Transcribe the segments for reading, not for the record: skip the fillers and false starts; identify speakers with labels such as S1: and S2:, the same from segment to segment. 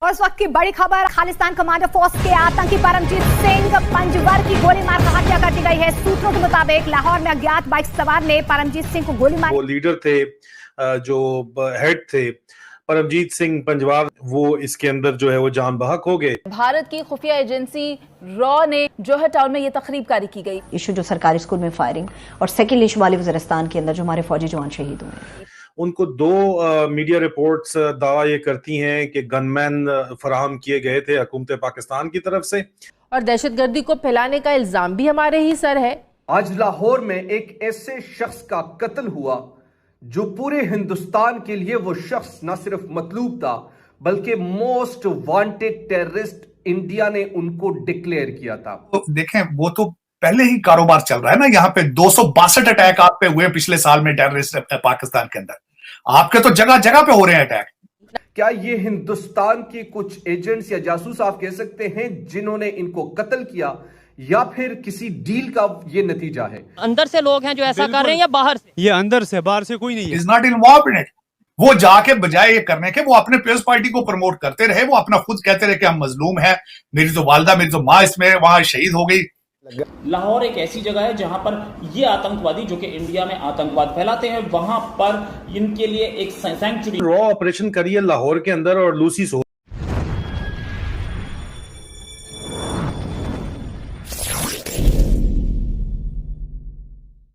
S1: और इस वक्त की बड़ी खबर, खालिस्तान कमांडो फोर्स के आतंकी परमजीत सिंह पंजवर की गोली मारकर हत्या कर दी गई है। सूत्रों के मुताबिक लाहौर में अज्ञात बाइक सवार ने परमजीत सिंह को गोली मारी।
S2: वो लीडर थे, जो हेड थे परमजीत सिंह पंजवार, वो इसके अंदर जो है वो जान बहक हो गए।
S3: भारत की खुफिया एजेंसी रॉ ने जोहर टाउन में ये तकरीब कारी की गई।
S4: इशू जो सरकारी स्कूल में फायरिंग और सेकेंड शुमाली वज़ीरिस्तान के अंदर जो हमारे फौजी जवान शहीद हुए,
S2: उनको दो मीडिया रिपोर्ट्स दावा ये करती हैं कि गनमैन फराहम किए गए थे हुकूमत पाकिस्तान की तरफ से, और
S3: दहशतगर्दी को फैलाने का इल्जाम भी हमारे ही सर है।
S5: आज लाहौर में एक ऐसे शख्स का कत्ल हुआ जो पूरे हिंदुस्तान के लिए वो शख्स न सिर्फ मतलूब था बल्कि मोस्ट वांटेड टेररिस्ट इंडिया ने उनको डिक्लेयर किया था।
S6: तो देखें, वो तो पहले ही कारोबार चल रहा है ना। यहाँ पे 262 अटैक आप पे हुए पिछले साल में टेररिस्ट पाकिस्तान के अंदर। आपके तो जगह जगह पे हो रहे हैं अटैक।
S5: क्या ये हिंदुस्तान की कुछ एजेंट्स या जासूस आप कह सकते हैं जिन्होंने इनको कत्ल किया, या फिर किसी डील का ये नतीजा है?
S7: अंदर से लोग हैं जो ऐसा कर रहे हैं या बाहर से?
S8: ये अंदर से, बाहर से कोई नहीं है।
S6: Is not involved in it. वो जाके बजाय ये करने के वो अपने पीपल्स पार्टी को प्रमोट करते रहे। वो अपना खुद कहते रहे कि हम मजलूम हैं, मेरी तो वालदा, मेरी तो माँ इसमें वहां शहीद हो गई।
S9: लाहौर एक ऐसी जगह है जहां पर ये आतंकवादी जो कि इंडिया में आतंकवाद फैलाते हैं, वहां पर इनके लिए एक सैंक्चुरी
S2: रॉ ऑपरेशन करिए लाहौर के अंदर और लूसी सो।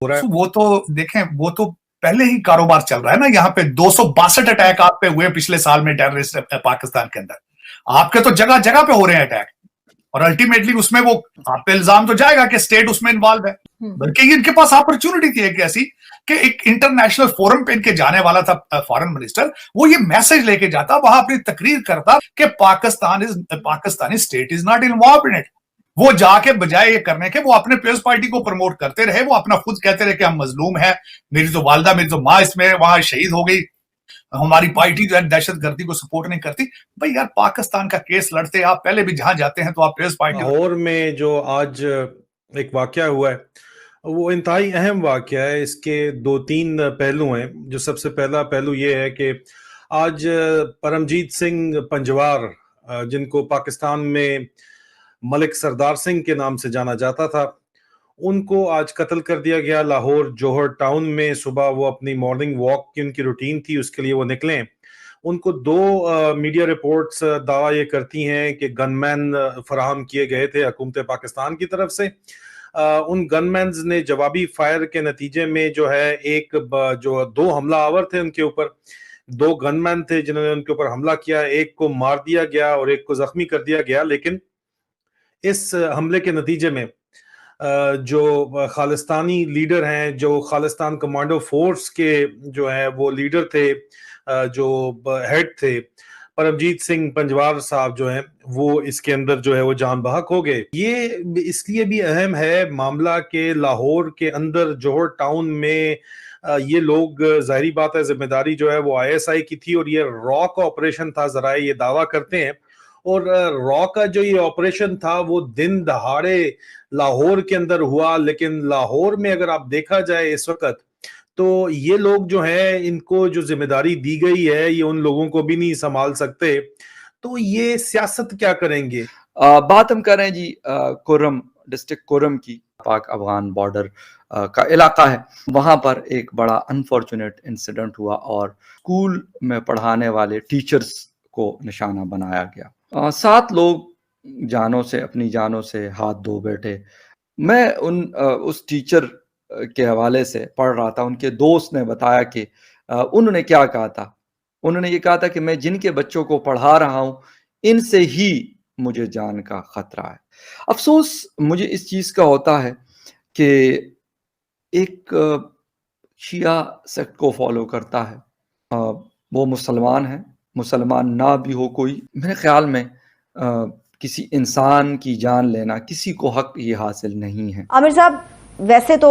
S6: वो तो देखें, वो तो पहले ही कारोबार चल रहा है ना। यहाँ पे 262 अटैक आप पे हुए पिछले साल में टेररिस्ट पाकिस्तान के अंदर। आपके तो जगह जगह पे हो रहे हैं अटैक, और अल्टीमेटली उसमें वो आप पे इल्जाम तो जाएगा कि स्टेट उसमें इन्वॉल्व है। बल्कि इनके पास अपॉर्चुनिटी थी एक ऐसी कि एक इंटरनेशनल फोरम पे इनके जाने वाला था फॉरेन मिनिस्टर, वो ये मैसेज लेके जाता, वहां अपनी तकरीर करता कि Pakistani state is not involve in it. वो जाके बजाय ये करने के वो अपने पीपल्स पार्टी को प्रमोट करते रहे। वो अपना खुद कहते रहे कि हम मजलूम हैं, मेरी तो वालदा, मेरी तो माँ इसमें वहां शहीद हो गई, हमारी पार्टी जो है दहशतगर्दी को सपोर्ट नहीं करती। भाई यार, पाकिस्तान का केस लड़ते आप पहले भी जहां जाते हैं तो आप पीपल्स पार्टी।
S2: लाहौर में जो आज एक वाकया हुआ है वो इंतहाई अहम वाकया है। इसके दो तीन पहलू हैं। जो सबसे पहला पहलू ये है कि आज परमजीत सिंह पंजवार, जिनको पाकिस्तान में मलिक सरदार सिंह के नाम से जाना जाता था, उनको आज कत्ल कर दिया गया लाहौर जोहर टाउन में। सुबह वो अपनी मॉर्निंग वॉक की उनकी रूटीन थी, उसके लिए वो निकले। उनको दो मीडिया रिपोर्ट्स दावा ये करती हैं कि गनमैन फराहम किए गए थे हुकूमत पाकिस्तान की तरफ से। उन गनमैन ने जवाबी फायर के नतीजे में जो है जो दो हमलावर थे उनके ऊपर, दो गनमैन थे जिन्होंने उनके ऊपर हमला किया। एक को मार दिया गया और एक को जख्मी कर दिया गया। लेकिन इस हमले के नतीजे में जो खालिस्तानी लीडर हैं, जो खालिस्तान कमांडो फोर्स के जो है वो लीडर थे, जो हेड थे परमजीत सिंह पंजवार साहब, जो हैं वो इसके अंदर जो है वो जान बहक हो गए। ये इसलिए भी अहम है मामला के लाहौर के अंदर जोहर टाउन में ये लोग, जाहिर बात है जिम्मेदारी जो है वो ISI की थी और ये रॉ का ऑपरेशन था, जरा ये दावा करते हैं। और रॉ का जो ये ऑपरेशन था वो दिन दहाड़े लाहौर के अंदर हुआ। लेकिन लाहौर में अगर आप देखा जाए इस वक्त, तो ये लोग जो हैं, इनको जो जिम्मेदारी दी गई है ये उन लोगों को भी नहीं संभाल सकते। तो ये सियासत क्या करेंगे?
S10: बात हम कर रहे हैं जी कोरम डिस्ट्रिक्ट कोरम की, पाक अफगान बॉर्डर का इलाका है। वहां पर एक बड़ा अनफॉर्चुनेट इंसिडेंट हुआ और स्कूल में पढ़ाने वाले टीचर्स को निशाना बनाया गया। 7 लोग अपनी जानों से हाथ धो बैठे। मैं उस टीचर के हवाले से पढ़ रहा था। उनके दोस्त ने बताया कि उन्होंने क्या कहा था। उन्होंने ये कहा था कि मैं जिनके बच्चों को पढ़ा रहा हूं, इनसे ही मुझे जान का खतरा है। अफसोस मुझे इस चीज का होता है कि एक शिया सेक्ट को फॉलो करता है, वो मुसलमान है, मुसलमान ना भी हो कोई, मेरे ख्याल में किसी इंसान की जान लेना किसी को हक ये हासिल नहीं है।
S4: आमिर साहब, वैसे तो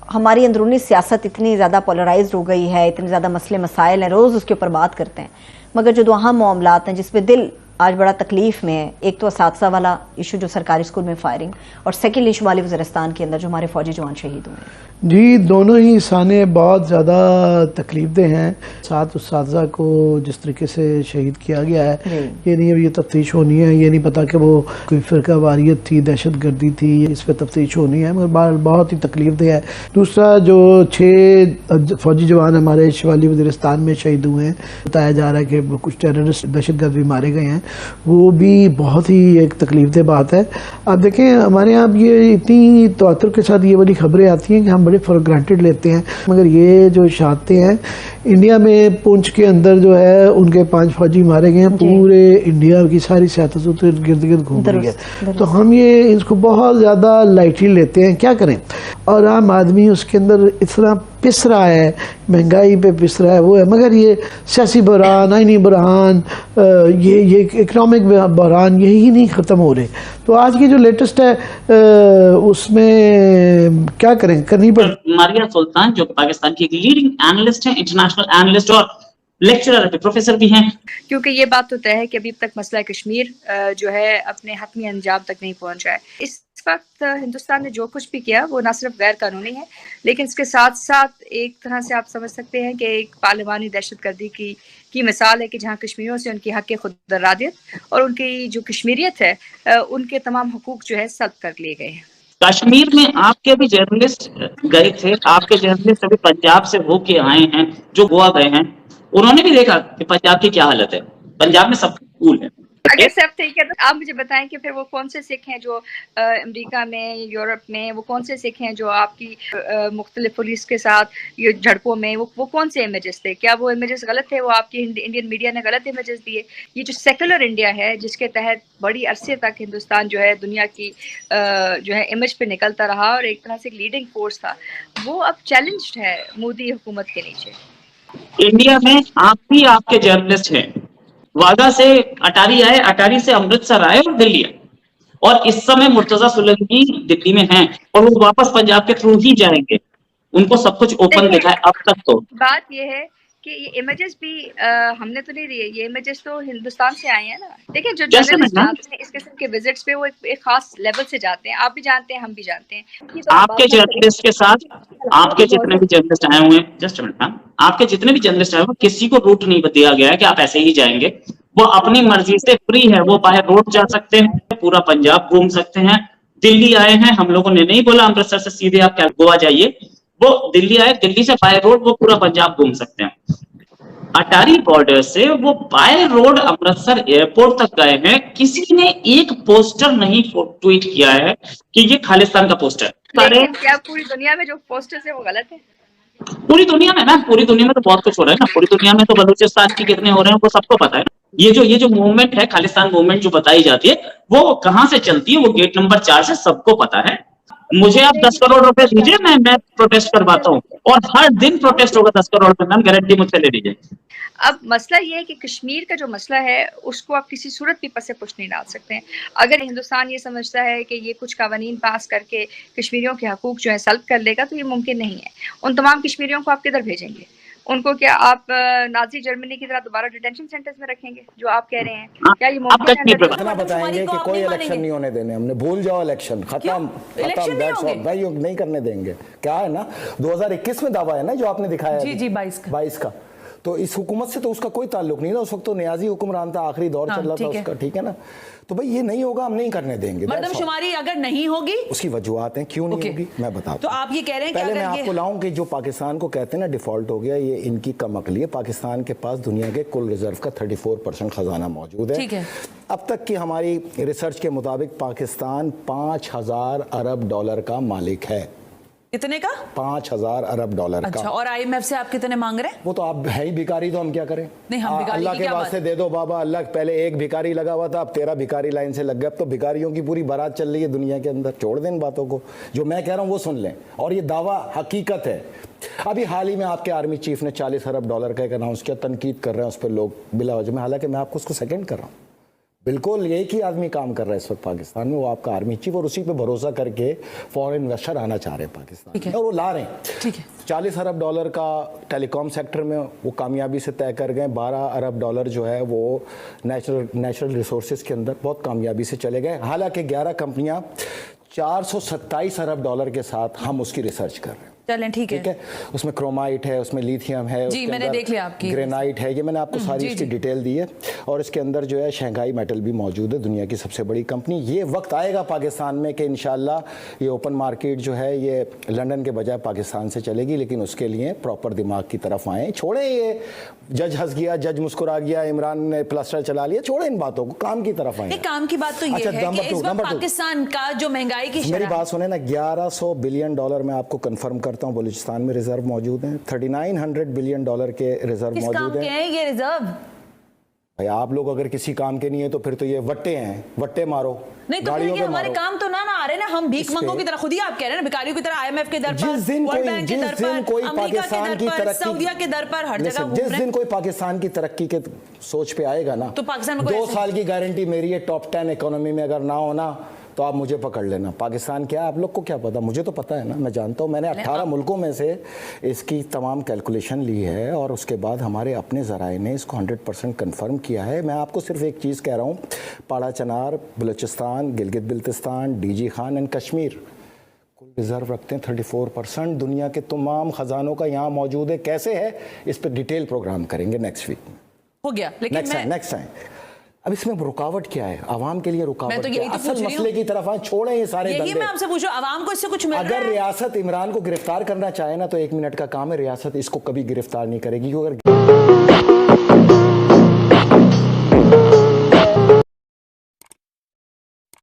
S4: हमारी अंदरूनी सियासत इतनी ज़्यादा पोलराइज्ड हो गई है, इतने ज़्यादा मसले मसाइल हैं, रोज़ उसके ऊपर बात करते हैं, मगर जो अहम मामलात हैं जिसपे दिल आज बड़ा तकलीफ में है। एक तो असातिज़ा वाला इशू जो सरकारी स्कूल में फायरिंग, और सेकेंड इशू वाली वज़ीरिस्तान के अंदर जो हमारे फौजी जवान शहीद हुए हैं।
S8: जी, दोनों ही इंसाने बहुत ज़्यादा तकलीफदेह हैं। 7 उस्ताज़ा को जिस तरीके से शहीद किया गया है, ये नहीं, अब ये तफ्तीश होनी है। ये नहीं पता कि वो कोई फ़िरका वारियत थी, दहशत गर्दी थी, इस पर तफ्तीश होनी है, मगर बहुत ही तकलीफदेह है। दूसरा, जो 6 फौजी जवान हमारे शिमाली वज़ीरिस्तान में शहीद हुए हैं, बताया जा रहा है कि कुछ टेररिस्ट दहशत गर्द भी मारे गए हैं, वो भी बहुत ही एक तकलीफदेह बात है। आप देखें, हमारे यहाँ ये इतनी तवातुर के साथ ये वाली खबरें आती हैं कि हम बड़े फॉर ग्रांटेड लेते हैं, मगर ये जो शहादतें हैं इंडिया में, पुंछ के अंदर जो है उनके 5 फौजी मारे गए हैं, पूरे इंडिया की सारी सियासत तो गिर्द गिर्द घूम रही है। तो हम ये इसको बहुत ज़्यादा लाइटली लेते हैं, क्या करें। और आम आदमी उसके अंदर इतना पिस रहा है, महंगाई पे पिस रहा है, वो है, मगर ये सियासी बहरान, आईनी बहरान, ये इकनॉमिक बहरान, यही नहीं ख़त्म हो रहे। तो आज की जो लेटेस्ट है उसमें क्या करें, करनी पड़।
S9: मारिया सुल्तान जो पाकिस्तान की एक लीडिंग एनालिस्ट है, इंटरनेशनल एनालिस्ट और लेक्चरर है, प्रोफेसर भी हैं।
S11: क्योंकि ये बात तो तय है कि अभी तक मसला कश्मीर जो है अपने हतमी अंजाम तक नहीं पहुंचा है। इस वक्त हिंदुस्तान ने जो कुछ भी किया वो ना सिर्फ गैर कानूनी है, लेकिन इसके साथ साथ एक तरह से आप समझ सकते हैं कि एक पार्लिमानी दहशतगर्दी की मिसाल है कि जहां कश्मीरियों से उनकी हक खुदरादियत और उनकी जो कश्मीरियत है उनके तमाम हुकूक जो है सल्ब कर लिए गए हैं।
S9: कश्मीर में आपके भी जर्नलिस्ट गए थे, आपके जर्नलिस्ट अभी पंजाब से होके आए हैं, जो गोवा गए हैं, उन्होंने भी देखा कि पंजाब की क्या हालत है। पंजाब में सब कूल है।
S11: अगर सब ठीक है तो आप मुझे बताएं कि फिर वो कौन से सिख हैं जो अमेरिका में, यूरोप में, वो कौन से सिख हैं जो आपकी मुख्तलिफ पुलिस के साथ ये झड़पों में, वो कौन से इमेजेस थे? क्या वो इमेजेस गलत थे? वो आपकी इंडियन मीडिया ने गलत इमेजेस दिए? ये जो सेकुलर इंडिया है, जिसके तहत बड़ी अरसे तक हिंदुस्तान जो है दुनिया की जो है इमेज पे निकलता रहा और एक तरह से लीडिंग फोर्स था, वो अब चैलेंज्ड है मोदी हुकूमत के नीचे।
S9: इंडिया में आप भी आपके जर्नलिस्ट हैं, वाघा से अटारी आए, अटारी से अमृतसर आए और दिल्ली आए, और इस समय मुर्तजा सुलंगी दिल्ली में हैं और वो वापस पंजाब के थ्रू ही जाएंगे। उनको सब कुछ ओपन दिखा है अब तक। तो
S11: बात ये है कि ये इमेजेस भी हमने तो नहीं दिए, ये इमेजेस तो हिंदुस्तान से आए हैं ना। देखिए, जो जर्नलिस्ट जाते हैं इस किस्म के विजिट्स पे, वो एक खास लेवल से जाते हैं। आप भी जानते हैं, हम भी जानते हैं।
S9: आपके जर्नलिस्ट के साथ आपके जितने भी जर्नलिस्ट आए हुए हैं, जस्ट अ मिनट, आपके जितने भी जर्नलिस्ट आए हुए, किसी को रूट नहीं दिया गया है कि आप ऐसे ही जाएंगे। वो अपनी मर्जी से फ्री है, वो बाहर रोड जा सकते हैं, पूरा पंजाब घूम सकते हैं। दिल्ली आए हैं, हम लोगों ने नहीं बोला अमृतसर से सीधे आप गोवा जाइए। वो दिल्ली आए, दिल्ली से बाय रोड वो पूरा पंजाब घूम सकते हैं। अटारी बॉर्डर से वो बाय रोड अमृतसर एयरपोर्ट तक गए हैं। किसी ने एक पोस्टर नहीं ट्वीट किया है कि ये खालिस्तान का पोस्टर है।
S11: लेकिन क्या पूरी दुनिया में जो पोस्टर्स है वो गलत है?
S9: पूरी दुनिया में, मैम, पूरी दुनिया में तो बहुत कुछ हो रहा है ना। पूरी दुनिया में तो बलूचिस्तान की कितने हो रहे हैं वो सबको पता है। ये जो मूवमेंट है, खालिस्तान मूवमेंट जो बताई जाती है, वो कहां से चलती है, वो गेट नंबर 4 से सबको पता है। मुझे आप 10 करोड़ रुपए दीजिए, मैं प्रोटेस्ट करवाता हूँ, और हर दिन प्रोटेस्ट होगा 10 करोड़ रुपए, मैम, गारंटी मुझसे ले लीजिए।
S11: अब मसला ये है कि कश्मीर का जो मसला है उसको आप किसी सूरत भी पसे पुश नहीं डाल सकते हैं। अगर हिंदुस्तान ये समझता है कि ये कुछ कानून पास करके कश्मीरियों के हकूक जो है सल्ब कर लेगा, तो ये मुमकिन नहीं है। उन तमाम कश्मीरियों को आप किधर भेजेंगे? उनको क्या आप नाजी जर्मनी की तरह दोबारा डिटेंशन सेंटर्स में रखेंगे, जो आप कह रहे हैं? क्या ये मुमकिन है?
S12: इतना बताएंगे कि कोई इलेक्शन नहीं होने देने, हमने भूल जाओ इलेक्शन, खत्म, भाई नहीं करने देंगे। क्या है ना, 2021 में दावा है ना जो आपने दिखाया, जी 22 का, तो इस हुकूमत से तो उसका कोई ताल्लुक नहीं था। उस वक्त तो नियाजी हुक्मरान था, आखिरी दौर चल रहा था उसका, ठीक है ना। तो भाई ये नहीं होगा, हम नहीं करने देंगे।
S13: मर्दमशुमारी अगर नहीं होगी,
S12: उसकी वजूहत हैं क्यों नहीं होगी, मैं बताता हूं।
S13: तो आप ये कह रहे हैं
S12: पहले मैं आपको लाऊं कि जो पाकिस्तान को कहते हैं ना डिफॉल्ट हो गया, ये इनकी कमअक्ली है। पाकिस्तान के पास दुनिया के कुल रिजर्व का 34% खजाना मौजूद है।
S13: ठीक है।
S12: अब तक की हमारी रिसर्च के मुताबिक पाकिस्तान 5000 अरब डॉलर का मालिक है।
S13: कितने का?
S12: 5000 अरब डॉलर
S13: अच्छा,
S12: का।
S13: और IMF से आप कितने मांग रहे हैं?
S12: वो तो आप है ही भिखारी, तो हम क्या करें?
S13: नहीं, हम भिखारी
S12: अल्लाह के वास्ते दे दो बाबा। अल्लाह, पहले एक भिखारी लगा हुआ था, अब 13 भिखारी लाइन से लग गए। अब तो भिखारियों की पूरी बारात चल रही है दुनिया के अंदर। छोड़ दें इन बातों को, जो मैं कह रहा हूँ वो सुन लें, और ये दावा हकीकत है। अभी हाल ही में आपके आर्मी चीफ ने 40 अरब डॉलर का एक अनाउंस किया, तनकीद कर रहे हैं उस पर लोग बिला वजह में, हालांकि मैं आपको उसको सेकेंड कर रहा हूँ। बिल्कुल एक ही आदमी काम कर रहा है इस वक्त पाकिस्तान में, वो आपका आर्मी चीफ, और उसी पे भरोसा करके फॉरेन इन्वेस्टर आना चाह रहे हैं पाकिस्तान में, और वो ला रहे हैं।
S13: ठीक है।
S12: 40 अरब डॉलर का टेलीकॉम सेक्टर में वो कामयाबी से तय कर गए। 12 अरब डॉलर जो है वो नेचुरल रिसोर्सेज के अंदर बहुत कामयाबी से चले गए। हालांकि 11 कंपनियां 427 अरब डॉलर के साथ हम उसकी रिसर्च कर रहे हैं।
S13: चलें ठीक है।
S12: उसमें क्रोमाइट है, उसमें लिथियम है,
S13: जी मैंने देख लिया आपकी
S12: ग्रेनाइट है, ये मैंने आपको सारी इसकी डिटेल दी है। और इसके अंदर जो है शंघाई मेटल भी मौजूद है, दुनिया की सबसे बड़ी कंपनी। ये वक्त आएगा पाकिस्तान में कि इंशाल्लाह ये ओपन मार्केट जो है ये लंदन के बजाय पाकिस्तान से चलेगी, लेकिन उसके लिए प्रॉपर दिमाग की तरफ आए। छोड़े ये जज हंस गया, जज मुस्कुरा गया, इमरान ने प्लास्टर चला लिया, छोड़े इन बातों को, काम की तरफ आए।
S13: काम की बात तो ये है कि इस वक्त पाकिस्तान का जो महंगाई की
S12: मेरी बात सुने ना, 1100 बिलियन डॉलर में आपको कंफर्म करता हूँ बलूचिस्तान में रिजर्व मौजूद हैं। 3900 बिलियन डॉलर के रिजर्व मौजूद हैं।
S13: ये रिजर्व
S12: भाई आप लोग अगर किसी काम के नहीं है तो फिर तो ये वट्टे हैं, वट्टे मारो।
S13: नहीं तो फिर ये हमारे काम तो ना आ रहे ना, हम भीख मंगों की तरह, खुद ही आप कह रहे हैं ना, भिखारियों की तरह, IMF के दर पर, वर्ल्ड बैंक के दर पर, अमेरिका के दर पर, सऊदीया के दर पर, हर जगह।
S12: जिस दिन कोई पाकिस्तान की तरक्की के सोच पे आएगा ना,
S13: तो पाकिस्तान में
S12: 2 साल की गारंटी मेरी है, टॉप 10 इकोनॉमी में अगर ना हो ना तो आप मुझे पकड़ लेना। पाकिस्तान क्या है आप लोग को क्या पता, मुझे तो पता है ना, मैं जानता हूँ। मैंने 18 मुल्कों में से इसकी तमाम कैलकुलेशन ली है और उसके बाद हमारे अपने ज़राए ने इसको 100% कन्फर्म किया है। मैं आपको सिर्फ एक चीज़ कह रहा हूँ, Parachinar, Balochistan, Gilgit Baltistan, DG Khan and Kashmir reserve रखते हैं 34%। दुनिया के तमाम ख़जानों का यहाँ मौजूद है। कैसे है इस पर डिटेल प्रोग्राम करेंगे नेक्स्ट वीक में।
S13: हो गया, लेकिन
S12: नेक्स्ट टाइम। अब इसमें रुकावट क्या है, आवाम के लिए रुकावट
S13: तो
S12: क्या है? असल मसले की तरफ छोड़े ये सारे
S13: यही मैं आपसे पूछूं, आवाम को इससे कुछ मिल रहा है?
S12: अगर रियासत इमरान को गिरफ्तार करना चाहे ना तो 1 मिनट का काम है, रियासत इसको कभी गिरफ्तार नहीं करेगी। अगर